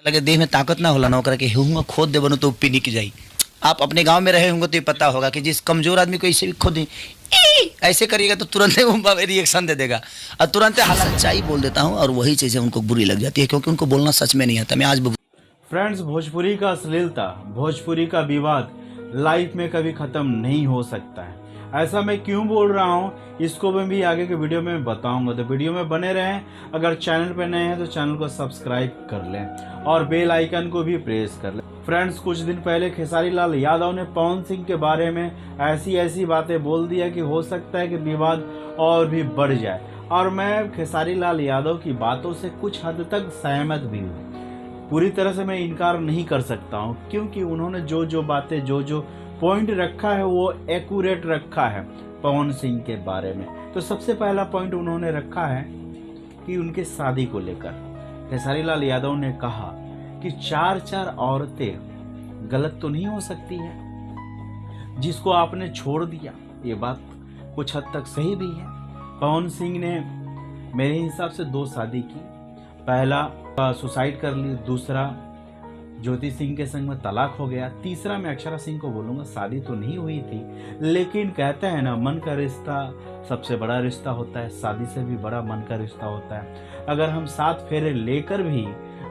लगे देह में ताकत ना होला ना ओकरा के हुआ खोद दे बनो तो पीनी की जाई। आप अपने गांव में रहे होंगे तो ये पता होगा कि जिस कमजोर आदमी को इसे भी खोद दें ऐसे करिएगा तो तुरंत वो रिएक्शन दे देगा और तुरंत हालात सच्चाई बोल देता हूँ और वही चीज़ें उनको बुरी लग जाती है क्योंकि उनको बोलना सच में नहीं आता। मैं आज फ्रेंड्स, भोजपुरी का अश्लीलता, भोजपुरी का विवाद लाइफ में कभी ख़त्म नहीं हो सकता है। ऐसा मैं क्यों बोल रहा हूँ इसको मैं भी आगे के वीडियो में बताऊंगा, तो वीडियो में बने रहें। अगर चैनल पर नए हैं तो चैनल को सब्सक्राइब कर लें और बेल आइकन को भी प्रेस कर लें। फ्रेंड्स, कुछ दिन पहले खेसारी लाल यादव ने पवन सिंह के बारे में ऐसी बातें बोल दिया कि हो सकता है कि विवाद और भी बढ़ जाए, और मैं खेसारी लाल यादव की बातों से कुछ हद तक सहमत भी हूँ। पूरी तरह से मैं इनकार नहीं कर सकता हूँ क्योंकि उन्होंने जो बातें जो पॉइंट रखा है वो एक्यूरेट रखा है पवन सिंह के बारे में। तो सबसे पहला पॉइंट उन्होंने रखा है कि उनके शादी को लेकर खेसारी लाल यादव ने कहा कि चार औरतें गलत तो नहीं हो सकती है जिसको आपने छोड़ दिया। ये बात कुछ हद तक सही भी है। पवन सिंह ने मेरे हिसाब से 2 शादी की, पहला सुसाइड कर ली, दूसरा ज्योति सिंह के संग में तलाक हो गया, तीसरा मैं अक्षरा सिंह को बोलूँगा शादी तो नहीं हुई थी, लेकिन कहते हैं ना मन का रिश्ता सबसे बड़ा रिश्ता होता है, शादी से भी बड़ा मन का रिश्ता होता है। अगर हम 7 फेरे लेकर भी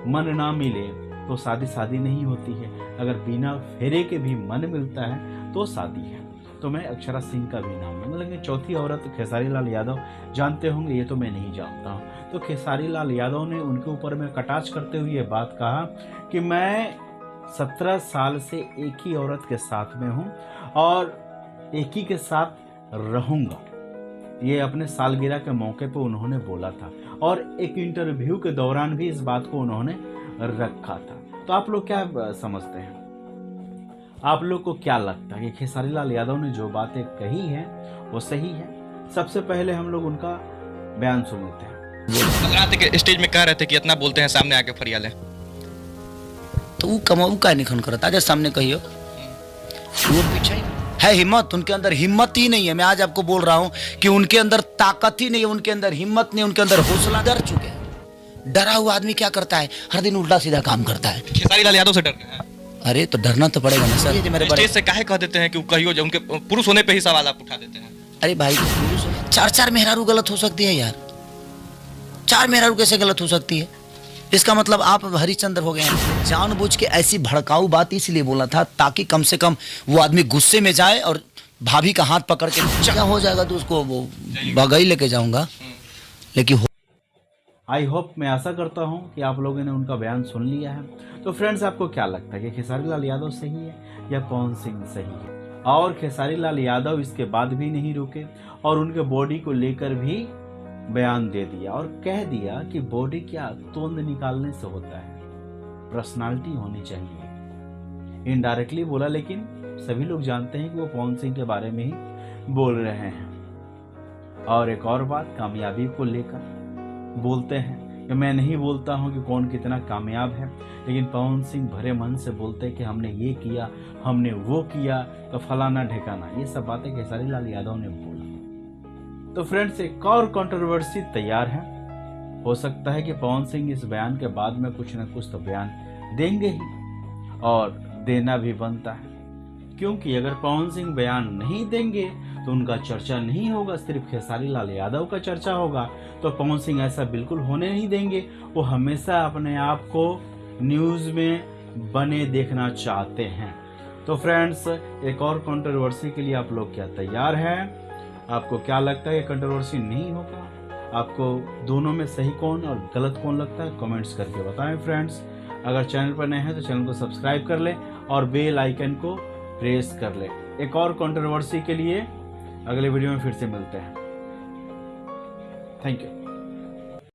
मन ना मिले तो शादी नहीं होती है, अगर बिना फेरे के भी मन मिलता है तो शादी है। तो मैं अक्षरा सिंह का भी नाम लूँगा, लेकिन चौथी औरत खेसारी लाल यादव जानते होंगे, ये तो मैं नहीं जानता हूँ। तो खेसारी लाल यादव ने उनके ऊपर में कटाक्ष करते हुए ये बात कहा कि मैं 17 साल से एक ही औरत के साथ में हूँ और एक ही के साथ रहूँगा। ये अपने सालगिरह के मौके पर उन्होंने बोला था और एक इंटरव्यू के दौरान भी इस बात को उन्होंने रखा था। तो आप लोग क्या समझते हैं? आप लोग को क्या लगता है कि खेसारी लाल यादव ने जो बातें कही हैं वो सही है? सबसे पहले हम लोग उनका बयान सुन लेते हैं। स्टेज में कह रहे थे कि इतना बोलते हैं सामने आके फरियाले, तो वो कमाऊ का नहीं करता आज सामने कहियो वो पीछे है हिम्मत, उनके अंदर हिम्मत ही नहीं है। मैं आज आपको बोल रहा हूं कि उनके अंदर ताकत ही नहीं है, उनके अंदर हिम्मत नहीं, उनके अंदर हौसला। डर चुके हैं। डरा हुआ आदमी क्या करता है? हर दिन उल्टा सीधा काम करता है। खेसारी लाल यादव से डर गए? अरे तो डरना तो पड़ेगा ना सर। मेरे स्टेज से काहे कह देते हैं कि कहियो जब उनके पुरुष होने पे ही सवाल आप उठा देते हैं। अरे भाई पुरुष 4 मेहरारू गलत हो सकती है यार, 4 मेहरारू कैसे गलत हो सकती है? इसका मतलब आप हरिश्चंद्र हो गए हैं। जानबूझ के ऐसी भड़काऊ बात इसलिए बोला था ताकि कम से कम वो आदमी गुस्से में जाए और भाभी का हाथ पकड़ के क्या हो जाएगा तो उसको वो भगाई लेके जाऊंगा। लेकिन आई होप, मैं आशा करता हूं कि आप लोगों ने उनका बयान सुन लिया है। तो फ्रेंड्स, आपको क्या लगता है कि खेसारी लाल यादव सही है या पवन सिंह सही है? और खेसारी लाल यादव इसके बाद भी नहीं रुके और उनके बॉडी को लेकर भी बयान दे दिया और कह दिया कि बॉडी क्या तोंद निकालने से होता है, पर्सनालिटी होनी चाहिए। इनडायरेक्टली बोला, लेकिन सभी लोग जानते हैं कि वो पवन सिंह के बारे में ही बोल रहे हैं। और एक और बात, कामयाबी को लेकर बोलते हैं कि मैं नहीं बोलता हूं कि कौन कितना कामयाब है, लेकिन पवन सिंह भरे मन से बोलते हैं कि हमने ये किया, हमने वो किया, तो फलाना ठिकाना, ये सब बातें खेसारी लाल यादव ने बोला। तो फ्रेंड्स, एक और कंट्रोवर्सी तैयार है। हो सकता है कि पवन सिंह इस बयान के बाद में कुछ न कुछ तो बयान देंगे ही, और देना भी बनता है, क्योंकि अगर पवन सिंह बयान नहीं देंगे तो उनका चर्चा नहीं होगा, सिर्फ खेसारी लाल यादव का चर्चा होगा। तो पवन सिंह ऐसा बिल्कुल होने नहीं देंगे। वो हमेशा अपने आप को न्यूज़ में बने देखना चाहते हैं। तो फ्रेंड्स, एक और कंट्रोवर्सी के लिए आप लोग क्या तैयार हैं? आपको क्या लगता है? कंट्रोवर्सी नहीं होगा? आपको दोनों में सही कौन और गलत कौन लगता है? कमेंट्स करके बताएं फ्रेंड्स। अगर चैनल पर नए हैं तो चैनल को सब्सक्राइब कर लें और बेल आइकन को प्रेस कर लें। एक और कंट्रोवर्सी के लिए अगले वीडियो में फिर से मिलते हैं। Thank you.